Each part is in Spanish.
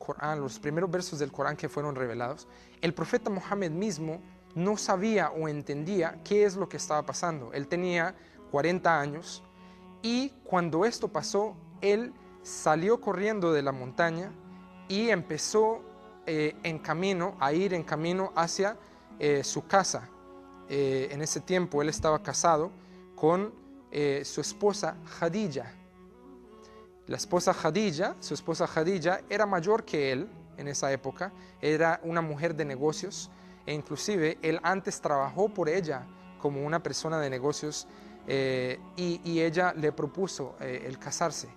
Corán, los primeros versos del Corán que fueron revelados, el profeta Muhammad mismo no sabía o entendía qué es lo que estaba pasando. Él tenía 40 años y cuando esto pasó, él salió corriendo de la montaña y empezó a ir en camino hacia su casa. En ese tiempo él estaba casado con su esposa Khadija. La esposa Khadija, su esposa Khadija era mayor que él en esa época, era una mujer de negocios e inclusive él antes trabajó por ella como una persona de negocios y ella le propuso el casarse.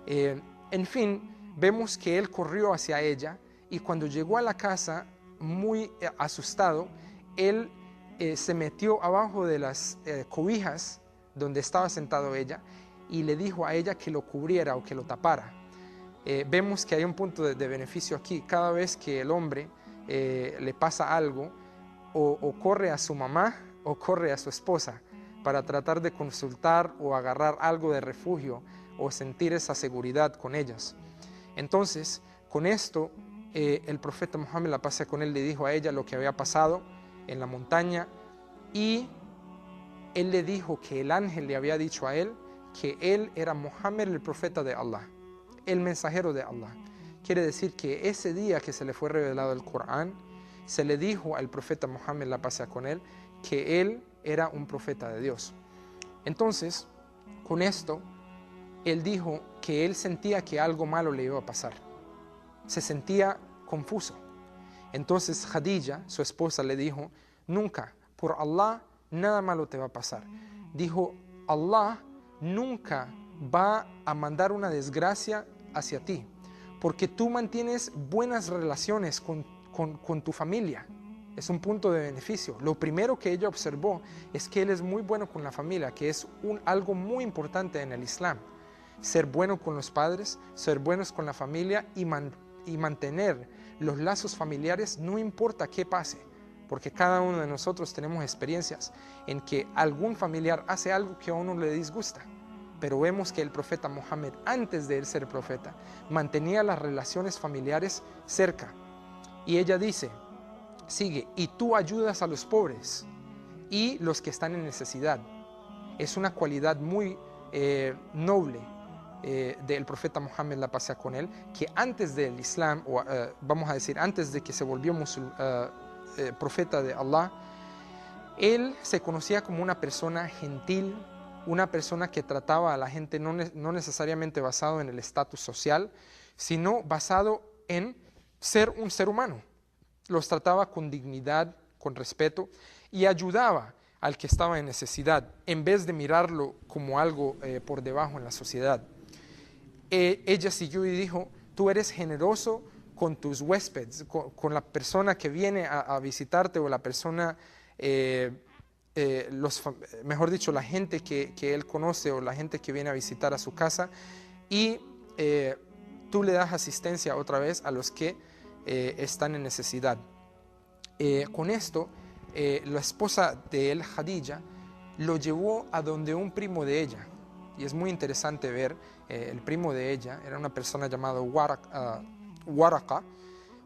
En fin, vemos que él corrió hacia ella y cuando llegó a la casa muy asustado, él se metió abajo de las cobijas donde estaba sentado ella y le dijo a ella que lo cubriera o que lo tapara. Vemos que hay un punto de beneficio aquí. Cada vez que el hombre le pasa algo, o corre a su mamá o corre a su esposa para tratar de consultar o agarrar algo de refugio o sentir esa seguridad con ellas. Entonces, con esto, el profeta Muhammad, la paz sea con él, le dijo a ella lo que había pasado en la montaña y él le dijo que el ángel le había dicho a él que él era Muhammad, el profeta de Allah, el mensajero de Allah. Quiere decir que ese día que se le fue revelado el Corán, se le dijo al profeta Muhammad, la paz sea con él, que él era un profeta de Dios. Entonces, con esto, él dijo que él sentía que algo malo le iba a pasar. Se sentía confuso. Entonces Khadija, su esposa, le dijo, nunca, por Allah, nada malo te va a pasar. Dijo, Allah nunca va a mandar una desgracia hacia ti, porque tú mantienes buenas relaciones con tu familia. Es un punto de beneficio. Lo primero que ella observó es que él es muy bueno con la familia, que es algo muy importante en el Islam. Ser bueno con los padres, ser buenos con la familia y mantener los lazos familiares no importa qué pase, porque cada uno de nosotros tenemos experiencias en que algún familiar hace algo que a uno le disgusta. Pero vemos que el profeta Muhammad, antes de él ser profeta, mantenía las relaciones familiares cerca. Y ella dice, sigue, y tú ayudas a los pobres y los que están en necesidad. Es una cualidad muy noble del profeta Muhammad, la paz sea con él, que antes del Islam, o vamos a decir, antes de que se volvió profeta de Allah, él se conocía como una persona gentil, una persona que trataba a la gente no necesariamente basado en el estatus social, sino basado en ser un ser humano. Los trataba con dignidad, con respeto y ayudaba al que estaba en necesidad, en vez de mirarlo como algo por debajo en la sociedad. Ella siguió y dijo, tú eres generoso con tus huéspedes, con la persona que viene a visitarte o la persona, mejor dicho, la gente que él conoce o la gente que viene a visitar a su casa y tú le das asistencia otra vez a los que están en necesidad. Con esto, la esposa de él, Khadija, lo llevó a donde un primo de ella. Y es muy interesante ver, el primo de ella era una persona llamada Waraqa.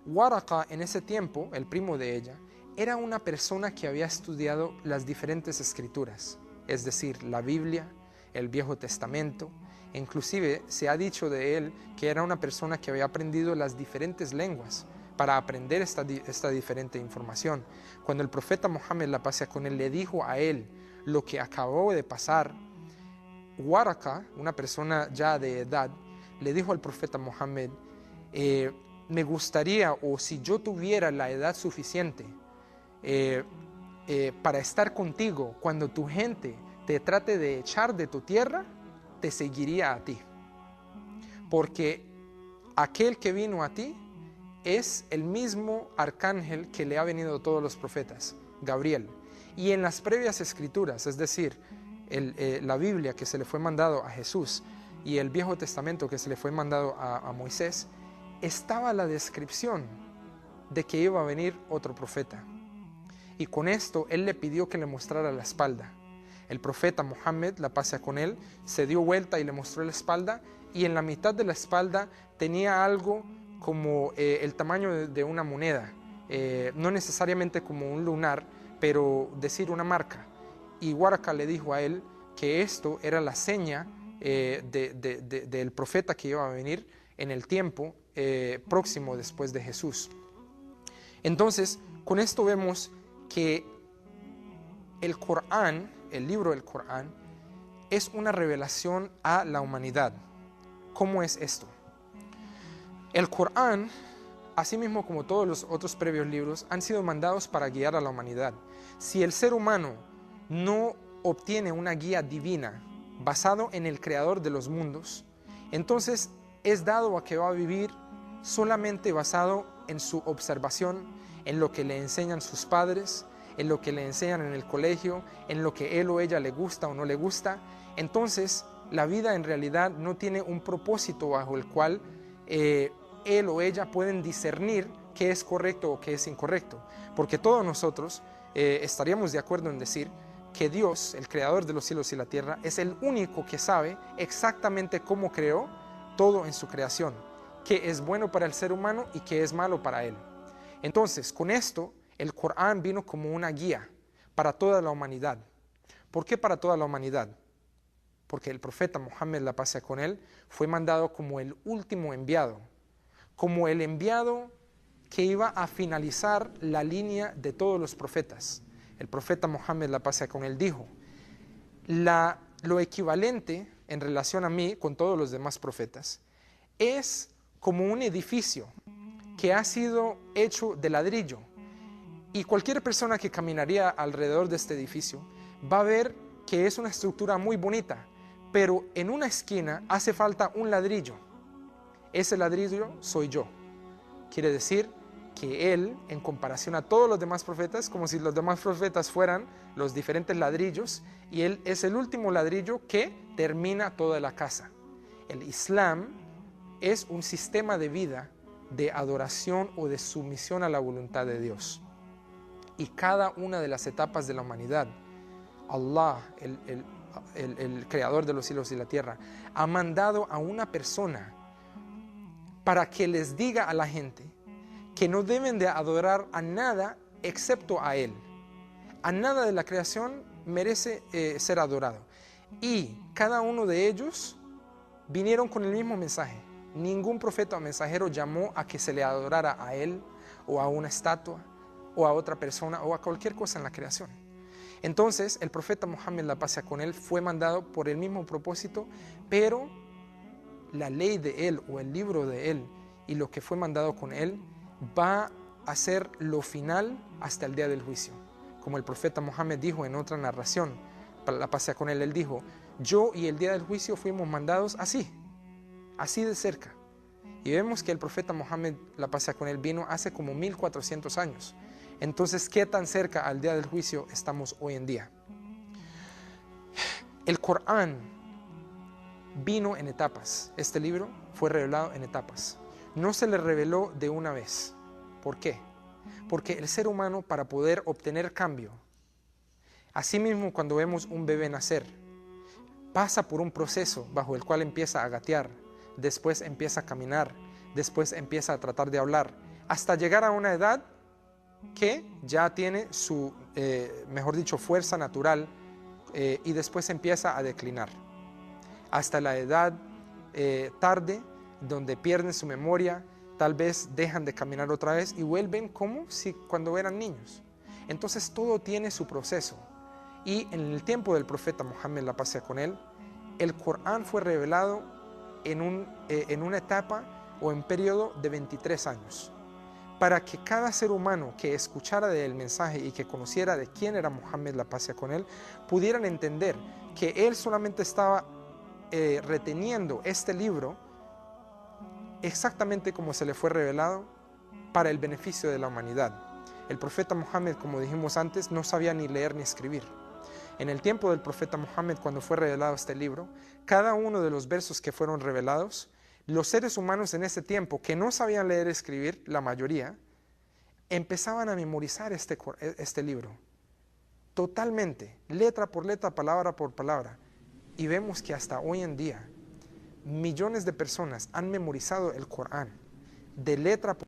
Waraqa en ese tiempo, el primo de ella, era una persona que había estudiado las diferentes escrituras, es decir, la Biblia, el Viejo Testamento. Inclusive se ha dicho de él que era una persona que había aprendido las diferentes lenguas para aprender esta diferente información. Cuando el profeta Muhammad, la paz sea con él, le dijo a él lo que acabó de pasar, Waraqa, una persona ya de edad, le dijo al profeta Muhammad, me gustaría, o si yo tuviera la edad suficiente para estar contigo cuando tu gente te trate de echar de tu tierra, te seguiría a ti. Porque aquel que vino a ti es el mismo arcángel que le ha venido a todos los profetas, Gabriel. Y en las previas escrituras, es decir, la Biblia que se le fue mandado a Jesús y el Viejo Testamento que se le fue mandado a Moisés, estaba la descripción de que iba a venir otro profeta. Y con esto él le pidió que le mostrara la espalda. El profeta Muhammad, la paz sea con él, se dio vuelta y le mostró la espalda, y en la mitad de la espalda tenía algo como el tamaño de una moneda, no necesariamente como un lunar, pero decir una marca. Y Waraka le dijo a él que esto era la seña del profeta que iba a venir en el tiempo próximo después de Jesús. Entonces, con esto vemos que el Corán, el libro del Corán, es una revelación a la humanidad. ¿Cómo es esto? El Corán, así mismo como todos los otros previos libros, han sido mandados para guiar a la humanidad. Si el ser humano no obtiene una guía divina basado en el creador de los mundos, entonces es dado a que va a vivir solamente basado en su observación, en lo que le enseñan sus padres, en lo que le enseñan en el colegio, en lo que él o ella le gusta o no le gusta. Entonces la vida en realidad no tiene un propósito bajo el cual él o ella pueden discernir qué es correcto o qué es incorrecto, porque todos nosotros estaríamos de acuerdo en decir que Dios, el creador de los cielos y la tierra, es el único que sabe exactamente cómo creó todo en su creación, qué es bueno para el ser humano y qué es malo para él. Entonces, con esto, el Corán vino como una guía para toda la humanidad. ¿Por qué para toda la humanidad? Porque el profeta Muhammad, la paz sea con él, fue mandado como el último enviado, como el enviado que iba a finalizar la línea de todos los profetas. El profeta Muhammad, la paz sea con él, dijo, lo equivalente en relación a mí con todos los demás profetas es como un edificio que ha sido hecho de ladrillo, y cualquier persona que caminaría alrededor de este edificio va a ver que es una estructura muy bonita, pero en una esquina hace falta un ladrillo. Ese ladrillo soy yo. Quiere decir que él, en comparación a todos los demás profetas, como si los demás profetas fueran los diferentes ladrillos, y él es el último ladrillo que termina toda la casa. El Islam es un sistema de vida de adoración o de sumisión a la voluntad de Dios. Y cada una de las etapas de la humanidad, Allah, el creador de los cielos y la tierra, ha mandado a una persona para que les diga a la gente que no deben de adorar a nada excepto a Él. A nada de la creación merece ser adorado. Y cada uno de ellos vinieron con el mismo mensaje. Ningún profeta o mensajero llamó a que se le adorara a Él o a una estatua o a otra persona o a cualquier cosa en la creación. Entonces el profeta Muhammad, la paz sea con él, fue mandado por el mismo propósito, pero la ley de él o el libro de él y lo que fue mandado con él va a ser lo final hasta el día del juicio. Como el profeta Muhammad dijo en otra narración, la paz sea con él dijo, yo y el día del juicio fuimos mandados así de cerca. Y vemos que el profeta Muhammad, la paz sea con él, vino hace como 1400 años. Entonces, ¿qué tan cerca al día del juicio estamos hoy en día? El Corán vino en etapas. Este libro fue revelado en etapas. No se le reveló de una vez. ¿Por qué? Porque el ser humano, para poder obtener cambio, asimismo cuando vemos un bebé nacer, pasa por un proceso bajo el cual empieza a gatear, después empieza a caminar, después empieza a tratar de hablar, hasta llegar a una edad que ya tiene su, mejor dicho, fuerza natural, y después empieza a declinar. Hasta la edad tarde, donde pierden su memoria, tal vez dejan de caminar otra vez y vuelven como si cuando eran niños. Entonces todo tiene su proceso. Y en el tiempo del profeta Muhammad, la paz sea con él, el Corán fue revelado en una etapa o en periodo de 23 años. Para que cada ser humano que escuchara del mensaje y que conociera de quién era Muhammad, la paz sea con él, pudieran entender que él solamente estaba reteniendo este libro exactamente como se le fue revelado para el beneficio de la humanidad. El profeta Muhammad, como dijimos antes, no sabía ni leer ni escribir. En el tiempo del profeta Muhammad, cuando fue revelado este libro, cada uno de los versos que fueron revelados, los seres humanos en ese tiempo, que no sabían leer y escribir, la mayoría, empezaban a memorizar este libro, totalmente, letra por letra, palabra por palabra. Y vemos que hasta hoy en día, millones de personas han memorizado el Corán, de letra por